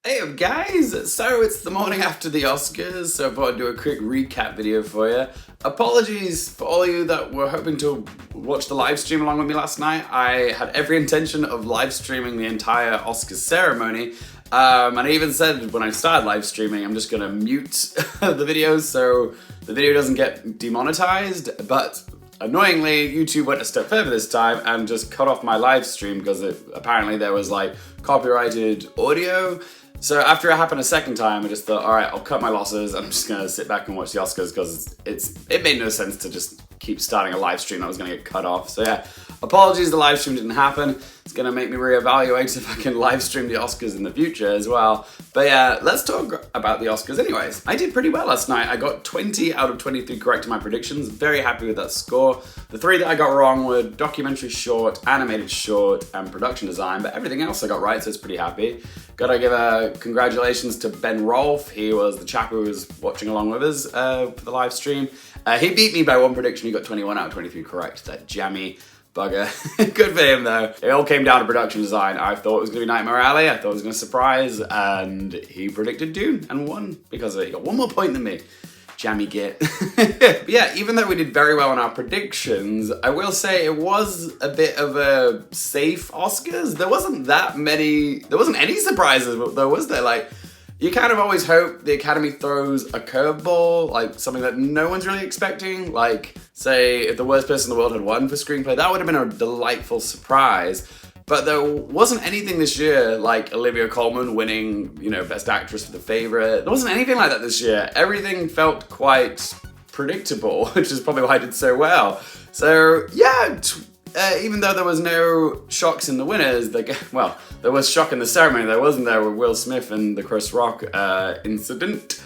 Hey up guys! So it's the morning after the Oscars, so I thought I'd do a quick recap video for you. Apologies for all of you that were hoping to watch the live stream along with me last night. I had every intention of live streaming the entire Oscars ceremony. And I even said when I started live streaming, I'm just gonna mute the videos so the video doesn't get demonetized, but annoyingly, YouTube went a step further this time and just cut off my live stream because apparently there was like copyrighted audio. So after it happened a second time, I just thought, all right, I'll cut my losses. I'm just gonna sit back and watch the Oscars because it made no sense to just keep starting a live stream that was gonna get cut off. So yeah, apologies, the live stream didn't happen. It's gonna make me reevaluate if I can live stream the Oscars in the future as well. But yeah, let's talk about the Oscars anyways. I did pretty well last night. I got 20 out of 23 correct in my predictions. Very happy with that score. The three that I got wrong were documentary short, animated short, and production design, but everything else I got right, so it's pretty happy. Gotta give a congratulations to Ben Rolfe. He was the chap who was watching along with us for the live stream. He beat me by one prediction. He got 21 out of 23 correct. That jammy bugger. Good for him though. It all came down to production design. I thought it was gonna be Nightmare Alley. I thought it was gonna surprise, and he predicted Dune and won because of it. He got one more point than me. Jammy git. But yeah, even though we did very well on our predictions, I will say it was a bit of a safe Oscars. There wasn't any surprises though, was there? Like, you kind of always hope the Academy throws a curveball, like something that no one's really expecting. Like, say, if the worst person in the world had won for screenplay, that would have been a delightful surprise. But there wasn't anything this year like Olivia Colman winning, Best Actress for The Favourite. There wasn't anything like that this year. Everything felt quite predictable, which is probably why I did so well. So yeah, even though there was no shocks in the winners, there was shock in the ceremony, though, wasn't there, with Will Smith and the Chris Rock incident.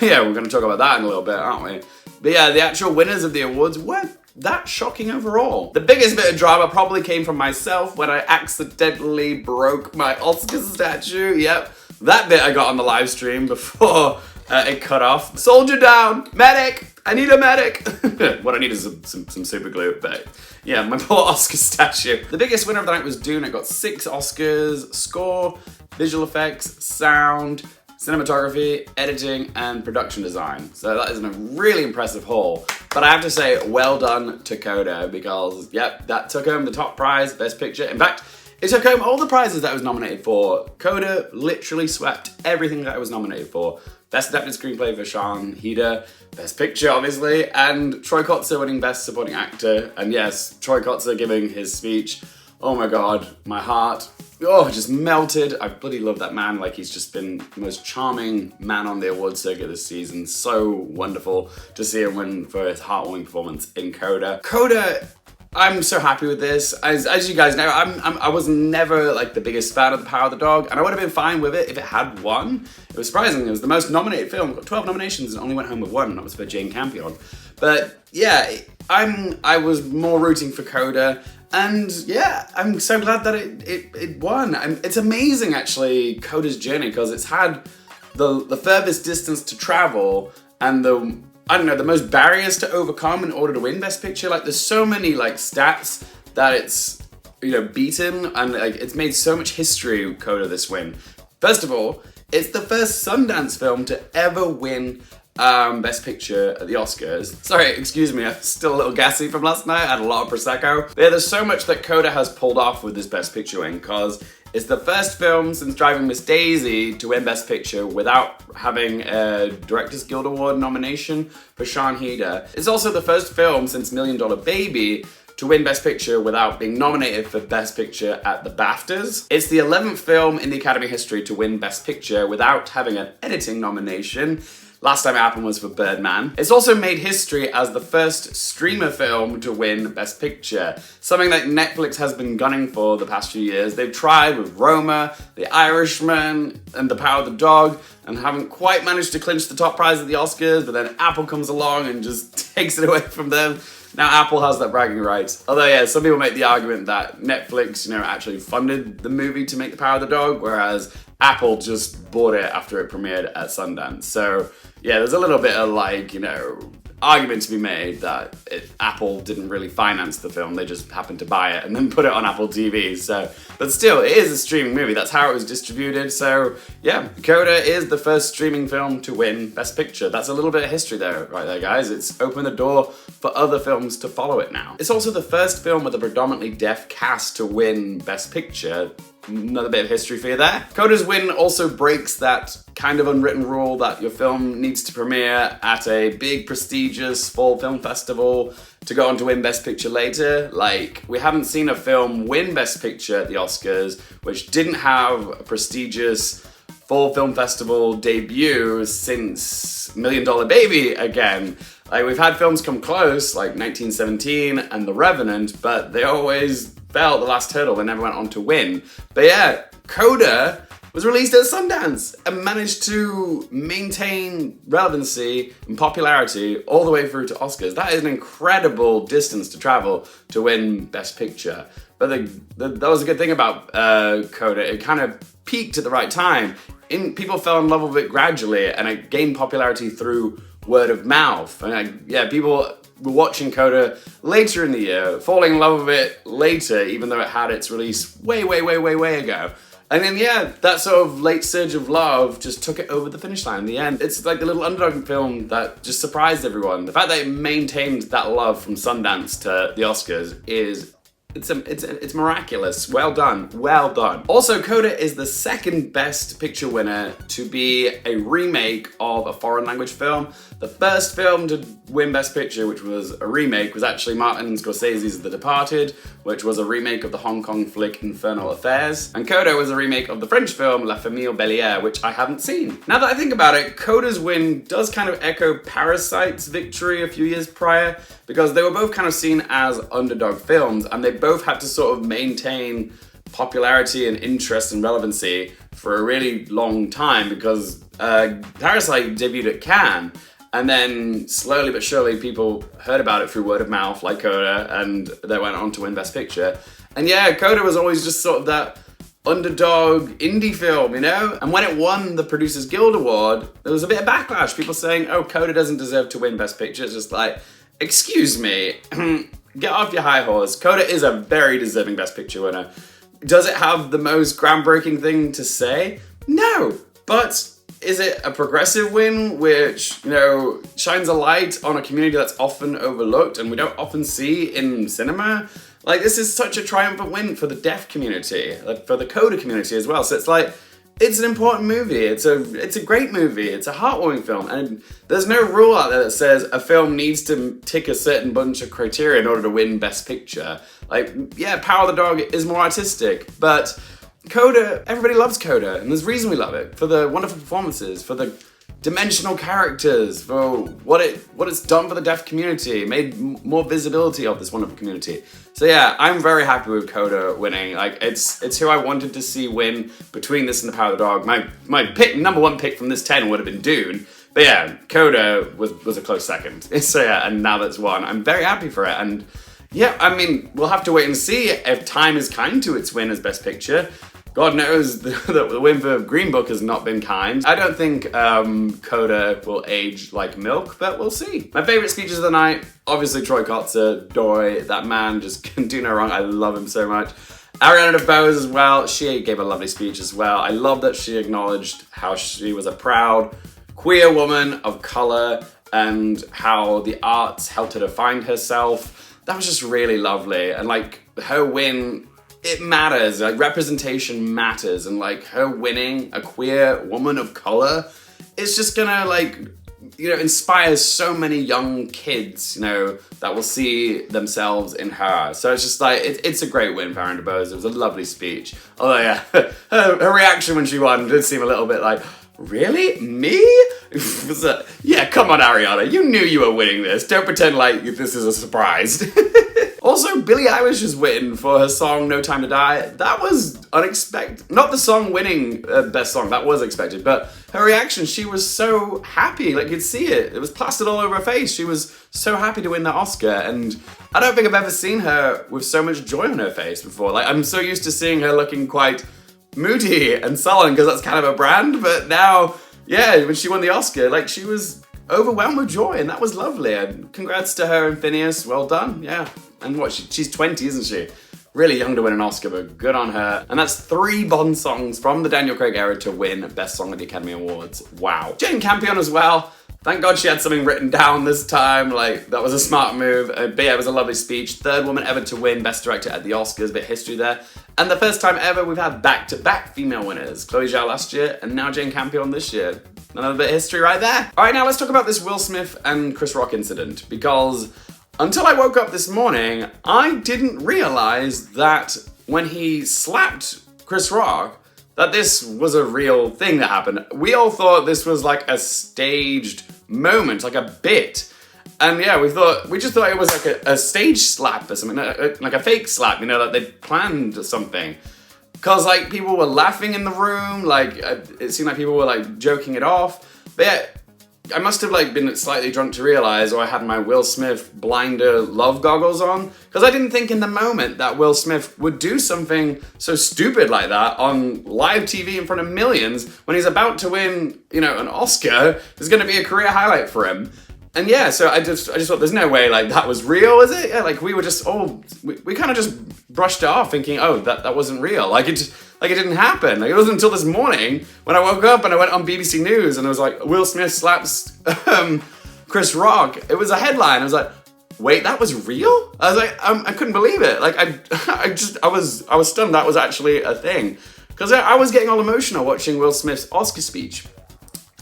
Yeah, we're going to talk about that in a little bit, aren't we? But yeah, the actual winners of the awards weren't that shocking overall. The biggest bit of drama probably came from myself when I accidentally broke my Oscar statue. Yep, that bit I got on the live stream before it cut off. Soldier down! Medic! I need a medic! What I need is some super glue, but yeah, my poor Oscar statue. The biggest winner of the night was Dune. It got 6 Oscars: score, visual effects, sound, cinematography, editing, and production design. So that is a really impressive haul. But I have to say, well done to Coda, because, yep, that took home the top prize, Best Picture. In fact, it took home all the prizes that it was nominated for. Coda literally swept everything that it was nominated for. Best Adapted Screenplay for Sean Heder, Best Picture, obviously, and Troy Kotsur winning Best Supporting Actor. And yes, Troy Kotsur giving his speech. Oh my god, my heart, just melted. I bloody love that man. Like, he's just been the most charming man on the award circuit this season. So wonderful to see him win for his heartwarming performance in Coda. Coda, I'm so happy with this. As you guys know, I was never like the biggest fan of The Power of the Dog, and I would have been fine with it if it had won. It was surprising. It was the most nominated film, got 12 nominations and only went home with 1, and that was for Jane Campion. But yeah, I was more rooting for Coda. And yeah, I'm so glad that it won. And it's amazing, actually, Coda's journey, because it's had the furthest distance to travel and the most barriers to overcome in order to win Best Picture. Like, there's so many stats that it's beaten, and it's made so much history, Coda, this win. First of all, it's the first Sundance film to ever win Best Picture at the Oscars. Sorry, excuse me, I'm still a little gassy from last night. I had a lot of Prosecco. But yeah, there's so much that Coda has pulled off with this Best Picture win, because it's the first film since Driving Miss Daisy to win Best Picture without having a Directors Guild Award nomination for Sean Heder. It's also the first film since Million Dollar Baby to win Best Picture without being nominated for Best Picture at the BAFTAs. It's the 11th film in the Academy history to win Best Picture without having an editing nomination. Last time it happened was for Birdman. It's also made history as the first streamer film to win Best Picture, something that Netflix has been gunning for the past few years. They've tried with Roma, The Irishman, and The Power of the Dog, and haven't quite managed to clinch the top prize at the Oscars, but then Apple comes along and just takes it away from them. Now Apple has that bragging rights. Although yeah, some people make the argument that Netflix, actually funded the movie to make The Power of the Dog, whereas Apple just bought it after it premiered at Sundance. So yeah, there's a little bit of argument to be made that Apple didn't really finance the film, they just happened to buy it and then put it on Apple TV. So, but still, it is a streaming movie. That's how it was distributed. So yeah, Coda is the first streaming film to win Best Picture. That's a little bit of history there, right there, guys. It's opened the door for other films to follow it now. It's also the first film with a predominantly deaf cast to win Best Picture. Another bit of history for you there. Coda's win also breaks that kind of unwritten rule that your film needs to premiere at a big prestigious fall film festival to go on to win Best Picture later. Like, we haven't seen a film win Best Picture at the Oscars which didn't have a prestigious fall film festival debut since Million Dollar Baby again. Like, we've had films come close, like 1917 and The Revenant, but they always fell at the last hurdle. They never went on to win. But yeah, Coda was released at Sundance and managed to maintain relevancy and popularity all the way through to Oscars. That is an incredible distance to travel to win Best Picture. But that was a good thing about Coda. It kind of peaked at the right time. People fell in love with it gradually, and it gained popularity through word of mouth. And people were watching Coda later in the year, falling in love with it later, even though it had its release way ago. And then, that sort of late surge of love just took it over the finish line in the end. It's like the little underdog film that just surprised everyone. The fact that it maintained that love from Sundance to the Oscars is It's miraculous. Well done. Well done. Also, Coda is the second Best Picture winner to be a remake of a foreign language film. The first film to win Best Picture, which was a remake, was actually Martin Scorsese's The Departed, which was a remake of the Hong Kong flick Infernal Affairs. And Coda was a remake of the French film La Famille Bélier, which I haven't seen. Now that I think about it, Coda's win does kind of echo Parasite's victory a few years prior, because they were both kind of seen as underdog films, and they both had to sort of maintain popularity and interest and relevancy for a really long time, because Parasite debuted at Cannes, and then slowly but surely people heard about it through word of mouth, like Coda, and they went on to win Best Picture. And Coda was always just sort of that underdog indie film, you know? And when it won the Producers Guild Award, there was a bit of backlash. People saying, oh, Coda doesn't deserve to win Best Picture. It's just like, excuse me, get off your high horse. Coda is a very deserving Best Picture winner. Does it have the most groundbreaking thing to say? No, but is it a progressive win which, shines a light on a community that's often overlooked and we don't often see in cinema? Like, this is such a triumphant win for the deaf community, like for the Coda community as well. So it's like, it's an important movie. It's a great movie. It's a heartwarming film. And there's no rule out there that says a film needs to tick a certain bunch of criteria in order to win Best Picture. Like, Power of the Dog is more artistic, but Coda, everybody loves Coda, and there's a reason we love it. For the wonderful performances, for the dimensional characters, for what it's done for the deaf community, made more visibility of this wonderful community. So I'm very happy with Coda winning. Like, it's who I wanted to see win between this and the Power of the Dog. My number one pick from this 10 would have been Dune. But Coda was a close second. So and now that's won. I'm very happy for it. And we'll have to wait and see if time is kind to its win as Best Picture. God knows the win for Green Book has not been kind. I don't think Coda will age like milk, but we'll see. My favourite speeches of the night, obviously Troy Kotsur, Dory. That man just can do no wrong. I love him so much. Ariana DeBose as well. She gave a lovely speech as well. I love that she acknowledged how she was a proud queer woman of colour and how the arts helped her to find herself. That was just really lovely. And her win, it matters. Representation matters, and her winning a queer woman of color, it's just gonna inspire so many young kids, that will see themselves in her. So it's just it's a great win for Ariana DeBose. It was a lovely speech. Although her reaction when she won did seem a little bit like, really? Me? Come on, Ariana. You knew you were winning this. Don't pretend like this is a surprise. Also, Billie Eilish's win for her song No Time to Die, that was unexpected. Not the song winning Best Song, that was expected, but her reaction, she was so happy, you could see it. It was plastered all over her face. She was so happy to win that Oscar, and I don't think I've ever seen her with so much joy on her face before. I'm so used to seeing her looking quite moody and sullen, because that's kind of a brand, but now, when she won the Oscar, she was overwhelmed with joy, and that was lovely. And congrats to her and Phineas, well done, yeah. And what, she's 20, isn't she? Really young to win an Oscar, but good on her. And that's 3 Bond songs from the Daniel Craig era to win Best Song at the Academy Awards. Wow. Jane Campion as well. Thank God she had something written down this time. Like, that was a smart move. But yeah, it was a lovely speech. 3rd woman ever to win Best Director at the Oscars, bit of history there. And the first time ever we've had back-to-back female winners. Chloe Zhao last year, and now Jane Campion this year. Another bit of history right there. All right, now let's talk about this Will Smith and Chris Rock incident, because until I woke up this morning, I didn't realize that when he slapped Chris Rock, that this was a real thing that happened. We all thought this was like a staged moment, like a bit. And yeah, we just thought it was like a stage slap or something, like a fake slap, you know, that they'd planned or something. Cause like people were laughing in the room, like it seemed like people were like joking it off. But yeah, I must have like been slightly drunk to realize, or I had my Will Smith blinder love goggles on, because I didn't think in the moment that Will Smith would do something so stupid like that on live TV in front of millions when he's about to win, you know, an Oscar. It's going to be a career highlight for him. And yeah, so I just thought there's no way like that was real, is it? Yeah, like we were just we kind of just brushed it off thinking, oh, that wasn't real. Like it didn't happen. Like it wasn't until this morning when I woke up and I went on BBC News and it was like, Will Smith slaps Chris Rock. It was a headline. I was like, wait, that was real? I was like, I couldn't believe it. Like I was stunned that was actually a thing. Because I was getting all emotional watching Will Smith's Oscar speech.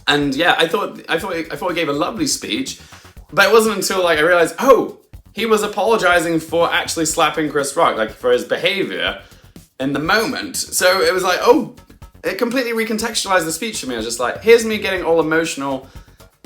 And yeah, I thought he gave a lovely speech, but it wasn't until like I realized, oh, he was apologizing for actually slapping Chris Rock, like for his behavior in the moment. So it was like, oh, it completely recontextualized the speech for me. I was just like, here's me getting all emotional,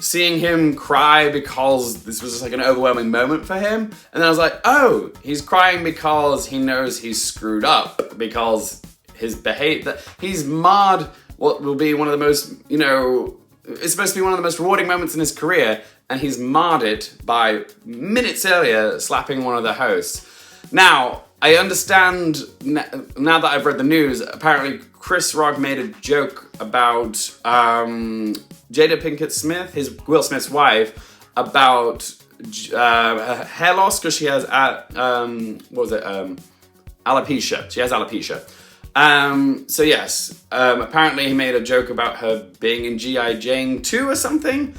seeing him cry because this was just like an overwhelming moment for him. And then I was like, oh, he's crying because he knows he's screwed up, because his behavior, he's marred what will be one of the most, you know, it's supposed to be one of the most rewarding moments in his career, and he's marred it by minutes earlier slapping one of the hosts. Now, I understand, now that I've read the news, apparently Chris Rock made a joke about Jada Pinkett Smith, Will Smith's wife, about her hair loss because she has, alopecia. She has alopecia. So yes, apparently he made a joke about her being in G.I. Jane 2 or something.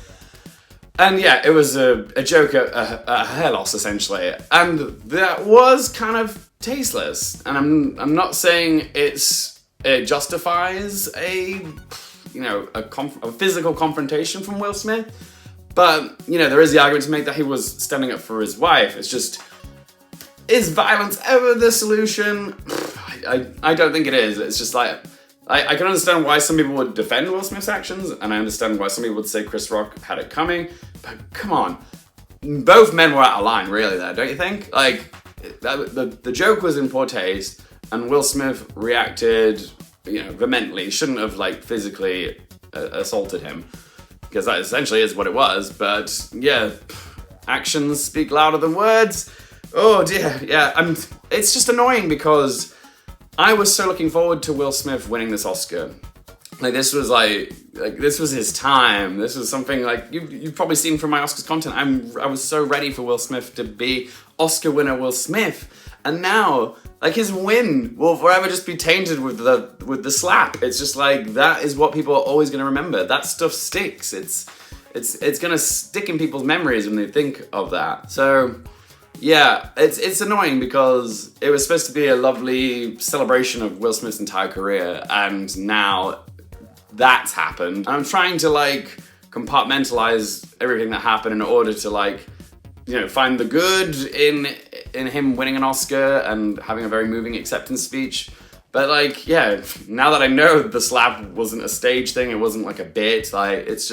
And yeah, it was a joke at a hair loss essentially. And that was kind of tasteless. And I'm not saying it justifies a physical confrontation from Will Smith. But, you know, there is the argument to make that he was standing up for his wife. It's just, is violence ever the solution? I don't think it is. It's just like, I can understand why some people would defend Will Smith's actions, and I understand why some people would say Chris Rock had it coming, but come on. Both men were out of line, really, there, don't you think? Like, the joke was in poor taste, and Will Smith reacted, you know, vehemently. He shouldn't have, like, physically assaulted him, because that essentially is what it was, but yeah, actions speak louder than words. Oh dear, yeah, it's just annoying because I was so looking forward to Will Smith winning this Oscar. Like this was this was his time. This was something like you've probably seen from my Oscars content. I was so ready for Will Smith to be Oscar winner Will Smith, and now like his win will forever just be tainted with the slap. It's just like that is what people are always going to remember. That stuff sticks. It's going to stick in people's memories when they think of that. So. Yeah, it's annoying because it was supposed to be a lovely celebration of Will Smith's entire career, and now that's happened. I'm trying to like compartmentalize everything that happened in order to like, you know, find the good in him winning an Oscar and having a very moving acceptance speech. But like, yeah, now that I know the slap wasn't a stage thing, it wasn't like a bit, like it's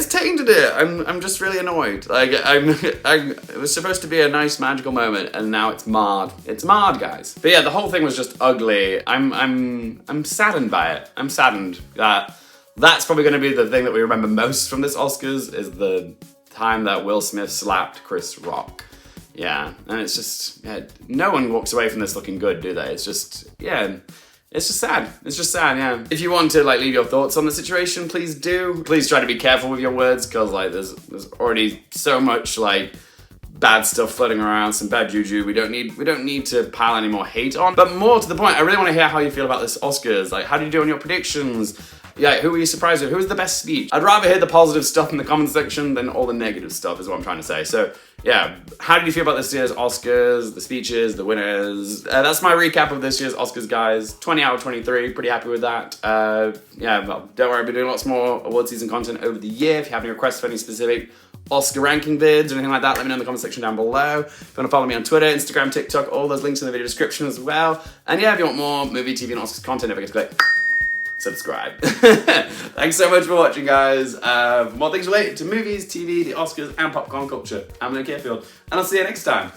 tainted it. I'm just really annoyed. Like it was supposed to be a nice magical moment, and now it's marred. It's marred, guys. But yeah, the whole thing was just ugly. I'm saddened by it. I'm saddened that that's probably going to be the thing that we remember most from this Oscars is the time that Will Smith slapped Chris Rock. Yeah, and it's just no one walks away from this looking good, do they? It's just It's just sad. It's just sad, yeah. If you want to like leave your thoughts on the situation, please do. Please try to be careful with your words, because like there's already so much like bad stuff floating around, some bad juju. We don't need to pile any more hate on. But more to the point, I really want to hear how you feel about this Oscars. Like, how did you do on your predictions? Yeah, who were you surprised with? Who was the best speech? I'd rather hear the positive stuff in the comment section than all the negative stuff, is what I'm trying to say. So, yeah, how did you feel about this year's Oscars, the speeches, the winners? That's my recap of this year's Oscars, guys. 20 out of 23, pretty happy with that. Yeah, well, don't worry, I'll be doing lots more award season content over the year. If you have any requests for any specific Oscar ranking vids or anything like that, let me know in the comment section down below. If you want to follow me on Twitter, Instagram, TikTok, all those links in the video description as well. And yeah, if you want more movie, TV, and Oscars content, don't forget to click subscribe. Thanks so much for watching, guys. For more things related to movies, TV, the Oscars, and popcorn culture, I'm Luke Carefield, and I'll see you next time.